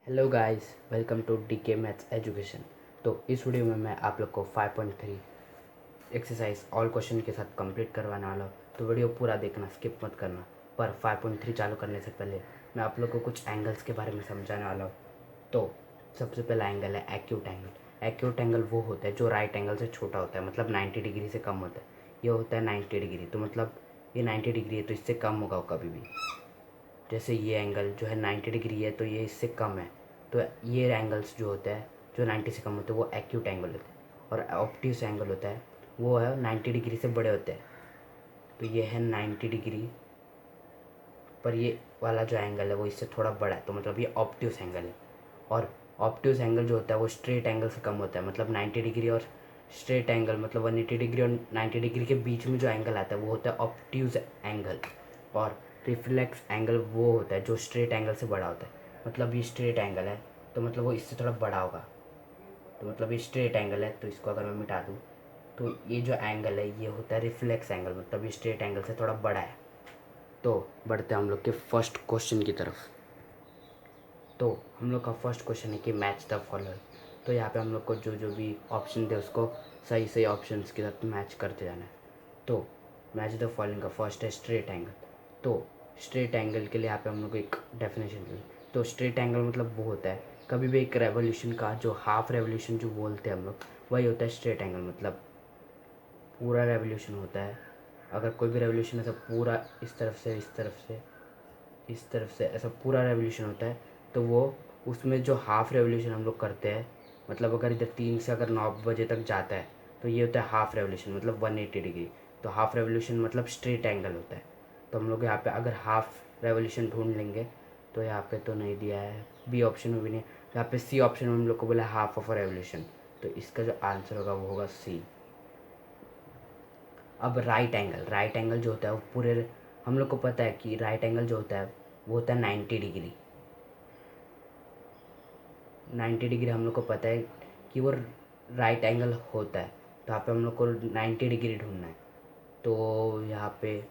Hello guys, welcome to DK maths education. तो इस video में मैं आप लोग को 5.3 एक्सरसाइज ऑल क्वेश्चन के साथ कंप्लीट करवाने वाला हूँ। तो वीडियो पूरा देखना, स्किप मत करना। पर 5.3 चालू करने से पहले मैं आप लोग को कुछ एंगल्स के बारे में समझाने वाला हूँ। तो सबसे पहला एंगल है एक्यूट एंगल। एक्यूट एंगल वो होता है जो राइट एंगल से छोटा होता है, मतलब 90 डिग्री से कम होता है। ये होता है 90 डिग्री, तो मतलब ये 90 डिग्री है तो इससे कम होगा कभी भी। जैसे ये एंगल जो है 90 डिग्री है तो ये इससे कम है। तो ये एंगल्स जो होते हैं जो 90 से कम होते हैं वो एक्यूट एंगल होते हैं। और ऑब्ट्यूस एंगल होता है वो है 90 डिग्री से बड़े होते हैं। तो ये है 90 डिग्री, पर ये वाला जो एंगल है वो इससे थोड़ा बड़ा है, तो मतलब ये ऑब्ट्यूस एंगल है। और ऑब्ट्यूस एंगल जो होता है वो स्ट्रेट एंगल से कम होता है, मतलब 90 डिग्री और स्ट्रेट एंगल मतलब 180 डिग्री और 90 डिग्री के बीच में जो एंगल आता है वो होता है ऑब्ट्यूस एंगल। और रिफ्लेक्स एंगल वो होता है जो स्ट्रेट एंगल से बड़ा होता है, मतलब ये स्ट्रेट एंगल है तो मतलब वो इससे थोड़ा बड़ा होगा। तो मतलब ये स्ट्रेट एंगल है तो इसको अगर मैं मिटा दूँ तो ये जो एंगल है ये होता है रिफ्लेक्स एंगल, मतलब ये स्ट्रेट एंगल से थोड़ा बड़ा है। तो बढ़ते हैं हम लोग के फर्स्ट क्वेश्चन की तरफ। तो हम लोग का फर्स्ट क्वेश्चन है कि मैच द फॉलोइंग। तो यहाँ पे हम लोग को जो जो भी ऑप्शन थे उसको सही सही ऑप्शंस के साथ मैच करते जाना है। तो मैच द फॉलोइंग का फर्स्ट है स्ट्रेट एंगल। तो स्ट्रेट एंगल के लिए यहाँ पे हम लोग को एक डेफिनेशन दी। तो स्ट्रेट एंगल मतलब वो होता है कभी भी एक रेवोल्यूशन का जो हाफ रेवोल्यूशन जो बोलते हैं हम लोग, वही होता है स्ट्रेट एंगल। मतलब पूरा रेवोल्यूशन होता है, अगर कोई भी रेवोल्यूशन ऐसा पूरा इस तरफ से इस तरफ से इस तरफ से ऐसा पूरा रेवोल्यूशन होता है तो वो उसमें जो हाफ रेवोल्यूशन हम लोग करते हैं, मतलब अगर इधर 3 से अगर 9 बजे तक जाता है तो ये होता है हाफ रेवोल्यूशन, मतलब 180 डिग्री। तो हाफ रेवोल्यूशन मतलब स्ट्रेट एंगल होता है। तो हम लोग यहाँ पे अगर हाफ रेवोल्यूशन ढूंढ लेंगे तो यहाँ पे तो नहीं दिया है, बी ऑप्शन में भी नहीं, यहाँ पे सी ऑप्शन में हम लोग को बोला हाफ ऑफ रेवोल्यूशन। तो इसका जो आंसर होगा वो होगा सी। अब राइट एंगल जो होता है वो पूरे, हम लोग को पता है कि राइट एंगल जो होता है वो होता है 90 डिग्री। 90 डिग्री हम लोग को पता है कि वो राइट एंगल होता है। तो यहाँ पे हम लोग को 90 डिग्री ढूंढना है। तो यहाँ पे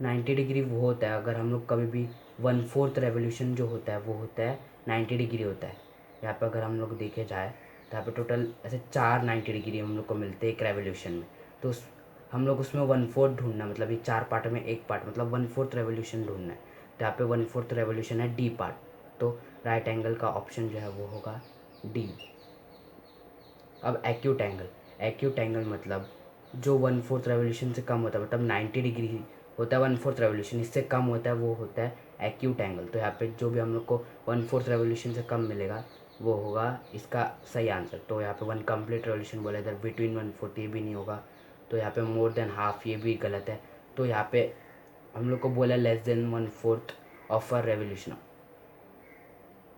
90 डिग्री वो होता है अगर हम लोग कभी भी 1/4 रेवोल्यूशन जो होता है वो होता है 90 डिग्री होता है। यहाँ पे अगर हम लोग देखे जाए तो यहाँ पे टोटल ऐसे 4 90 डिग्री हम लोग को मिलते हैं एक रेवोल्यूशन में। तो हम लोग उसमें 1/4 ढूंढना, मतलब ये 4 पार्ट में एक पार्ट मतलब 1/4 रेवोल्यूशन ढूंढना है। तो यहाँ पे 1/4 रेवोल्यूशन है डी पार्ट। तो राइट एंगल का ऑप्शन जो है वो होगा डी। अब एक्यूट एंगल मतलब जो 1/4 रेवोल्यूशन से कम होता है, मतलब 90 डिग्री होता है 1/4 रेवोल्यूशन, इससे कम होता है वो होता है एक्यूट एंगल। तो यहाँ पे जो भी हम लोग को 1/4 रेवोल्यूशन से कम मिलेगा वो होगा इसका सही आंसर। तो यहाँ पे 1 कंप्लीट रेवोल्यूशन बोला, इधर बिटवीन 1/4 ये भी नहीं होगा। तो यहाँ पे मोर देन हाफ ये भी गलत है। तो यहाँ पे हम लोग को बोला less than 1/4 of a revolution.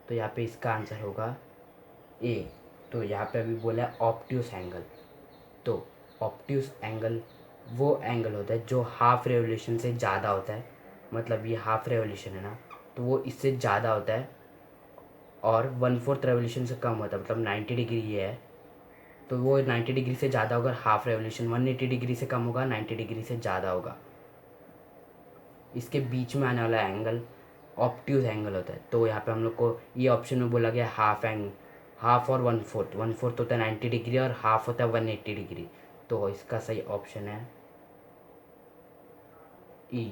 तो यहाँ पे इसका आंसर होगा ए। तो यहाँ पे अभी बोला है ऑप्ट्यूस एंगल। तो ऑप्ट्यूस एंगल वो एंगल होता है जो हाफ रेवोल्यूशन से ज़्यादा होता है, मतलब ये हाफ रेवोल्यूशन है ना तो वो इससे ज़्यादा होता है और 1/4 रेवोल्यूशन से कम होता है, मतलब 90 डिग्री ये है तो वो 90 डिग्री से ज़्यादा होगा। हाफ रेवोल्यूशन 180 डिग्री से कम होगा, 90 डिग्री से ज़्यादा होगा। इसके बीच में आने वाला एंगल ऑप्ट्यूज एंगल होता है। तो यहाँ पे हम लोग को ये ऑप्शन में बोला गया हाफ और 1/4। 1/4 होता है 90 डिग्री और हाफ होता है 180 डिग्री। तो इसका सही ऑप्शन है ई।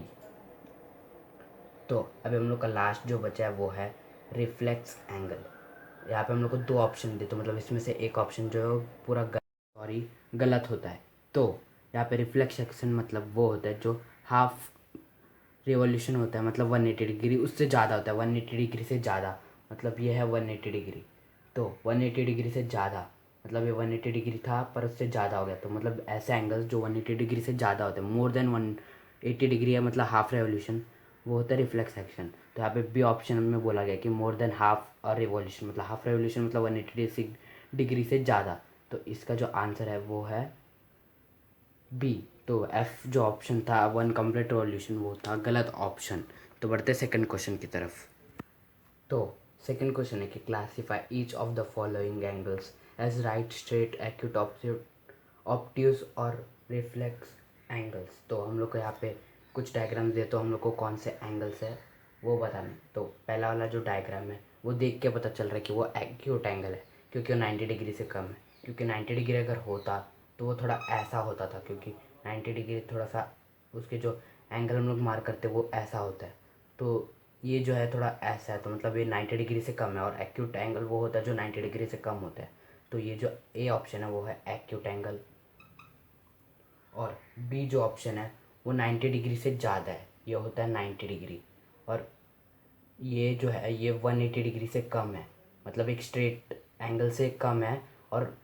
तो अभी हम लोग का लास्ट जो बचा है वो है रिफ्लेक्स एंगल। यहाँ पे हम लोग को 2 ऑप्शन दे, तो मतलब इसमें से एक ऑप्शन जो है वो पूरा गलत होता है। तो यहाँ पे रिफ्लेक्स सेक्शन मतलब वो होता है जो हाफ रिवॉल्यूशन होता है, मतलब 180 डिग्री उससे ज़्यादा होता है, 180 डिग्री से ज़्यादा, मतलब ये है 180 डिग्री। तो 180 डिग्री से ज़्यादा मतलब ये 180 डिग्री था पर उससे ज़्यादा हो गया, तो मतलब ऐसे एंगल्स जो 180 डिग्री से ज़्यादा होते हैं, मोर देन 180 डिग्री है मतलब हाफ रेवोल्यूशन, वो होता है रिफ्लेक्स सेक्शन। तो यहाँ पे बी ऑप्शन में बोला गया कि मोर देन हाफ और रिवॉल्यूशन, मतलब हाफ रेवोल्यूशन मतलब 180 डिग्री से ज़्यादा। तो इसका जो आंसर है वो है बी। तो एफ जो ऑप्शन था 1 कंप्लीट रिवॉल्यूशन वो था गलत ऑप्शन। तो बढ़ते सेकंड क्वेश्चन की तरफ। तो सेकंड क्वेश्चन है कि classify each of the following angles as right, straight, acute, obtuse और रिफ्लेक्स एंगल्स। तो हम लोग को यहाँ पे कुछ डायग्राम्स दिए तो हम लोग को कौन से एंगल्स है वो बताना है। तो पहला वाला जो डायग्राम है वो देख के पता चल रहा है कि वो एक्यूट एंगल है, क्योंकि वो 90 डिग्री से कम है। क्योंकि 90 डिग्री अगर होता तो वो थोड़ा ऐसा होता था, क्योंकि 90 डिग्री थोड़ा सा उसके जो एंगल हम लोग मार करते वो ऐसा होता है। तो ये जो है थोड़ा ऐसा है, तो मतलब ये 90 डिग्री से कम है, और एक्यूट एंगल वो होता है जो 90 डिग्री से कम होता है। तो ये जो ए ऑप्शन है वो है एक्यूट एंगल। और बी जो ऑप्शन है वो 90 डिग्री से ज़्यादा है, ये होता है 90 डिग्री। और ये जो है ये 180 डिग्री से कम है, मतलब एक स्ट्रेट एंगल से कम है, और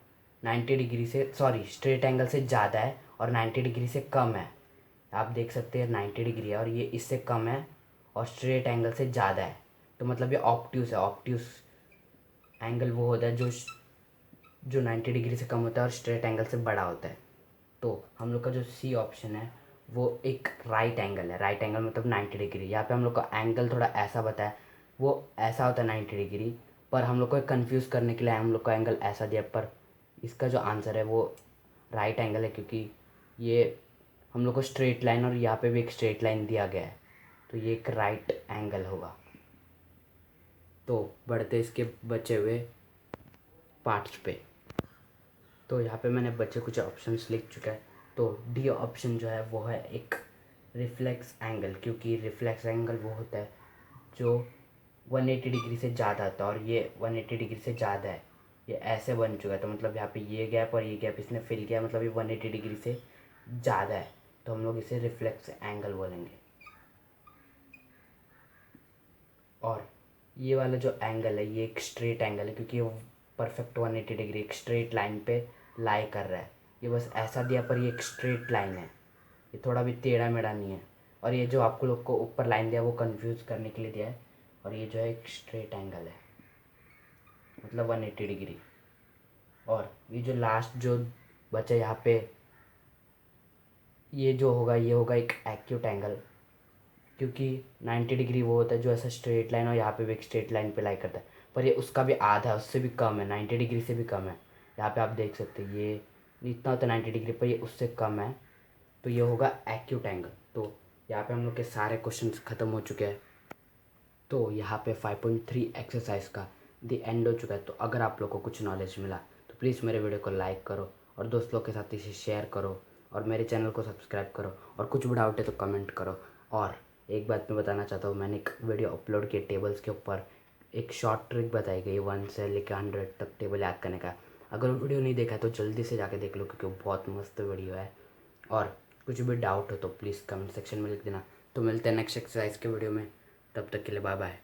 90 डिग्री से स्ट्रेट एंगल से ज़्यादा है और 90 डिग्री से कम है। आप देख सकते हैं 90 डिग्री है और ये इससे कम है और स्ट्रेट एंगल से ज़्यादा है। तो मतलब ये ऑब्ट्यूस है। ऑब्ट्यूस एंगल वो होता है जो 90 डिग्री से कम होता है और स्ट्रेट एंगल से बड़ा होता है। तो हम लोग का जो सी ऑप्शन है वो एक राइट एंगल है। राइट एंगल मतलब 90 डिग्री। यहाँ पे हम लोग का एंगल थोड़ा ऐसा बताया, वो ऐसा होता है 90 डिग्री, पर हम लोग को कंफ्यूज करने के लिए हम लोग का एंगल ऐसा दिया। पर इसका जो आंसर है वो राइट एंगल है, क्योंकि ये हम लोग को स्ट्रेट लाइन और यहाँ पे भी एक स्ट्रेट लाइन दिया गया है, तो ये एक राइट एंगल होगा। तो बढ़ते इसके बचे हुए पार्ट्स पे। तो यहाँ पे मैंने बचे कुछ ऑप्शंस लिख चुका है। तो डी ऑप्शन जो है वो है एक रिफ्लेक्स एंगल, क्योंकि रिफ्लेक्स एंगल वो होता है जो 180 डिग्री से ज़्यादा होता है, और ये 180 डिग्री से ज़्यादा है। ये ऐसे बन चुका है, तो मतलब यहाँ पे ये गैप और ये गैप इसने फिल किया, मतलब ये 180 डिग्री से ज़्यादा है, तो हम लोग इसे रिफ्लेक्स एंगल बोलेंगे। और ये वाला जो एंगल है ये एक स्ट्रेट एंगल है, क्योंकि ये परफेक्ट 180 डिग्री एक स्ट्रेट लाइन पे लाई कर रहा है। ये बस ऐसा दिया पर ये एक स्ट्रेट लाइन है, ये थोड़ा भी टेढ़ा मेढ़ा नहीं है। और ये जो आपको लोग को ऊपर लाइन दिया वो कंफ्यूज करने के लिए दिया है। और ये जो है एक स्ट्रेट एंगल है, मतलब 180 डिग्री। और ये जो लास्ट जो बचा यहाँ पे ये जो होगा ये होगा एक एक्यूट एंगल, क्योंकि 90 डिग्री वो होता है जो ऐसा स्ट्रेट लाइन और यहाँ पे भी एक स्ट्रेट लाइन पे लाई करता है, पर ये उसका भी आधा है, उससे भी कम है, 90 डिग्री से भी कम है। यहाँ पे आप देख सकते हैं ये इतना होता है 90 डिग्री, पर ये उससे कम है, तो ये होगा एक्यूट एंगल। तो यहाँ पे हम लोग के सारे क्वेश्चंस ख़त्म हो चुके हैं। तो यहाँ पे 5.3 एक्सरसाइज का द एंड हो चुका है। तो अगर आप लोग को कुछ नॉलेज मिला तो प्लीज़ मेरे वीडियो को लाइक करो और दोस्त लोग के साथ इसे शेयर करो और मेरे चैनल को सब्सक्राइब करो। और कुछ भी डाउट है तो कमेंट करो। और एक बात मैं बताना चाहता हूँ, मैंने एक वीडियो अपलोड किया टेबल्स के ऊपर, एक शॉर्ट ट्रिक बताई गई 1 से लेकर 100 तक टेबल याद करने का। अगर वो वीडियो नहीं देखा है तो जल्दी से जाके देख लो, क्योंकि वो बहुत मस्त वीडियो है। और कुछ भी डाउट हो तो प्लीज़ कमेंट सेक्शन में लिख देना। तो मिलते हैं नेक्स्ट एक्सरसाइज के वीडियो में, तब तक के लिए बाय बाय।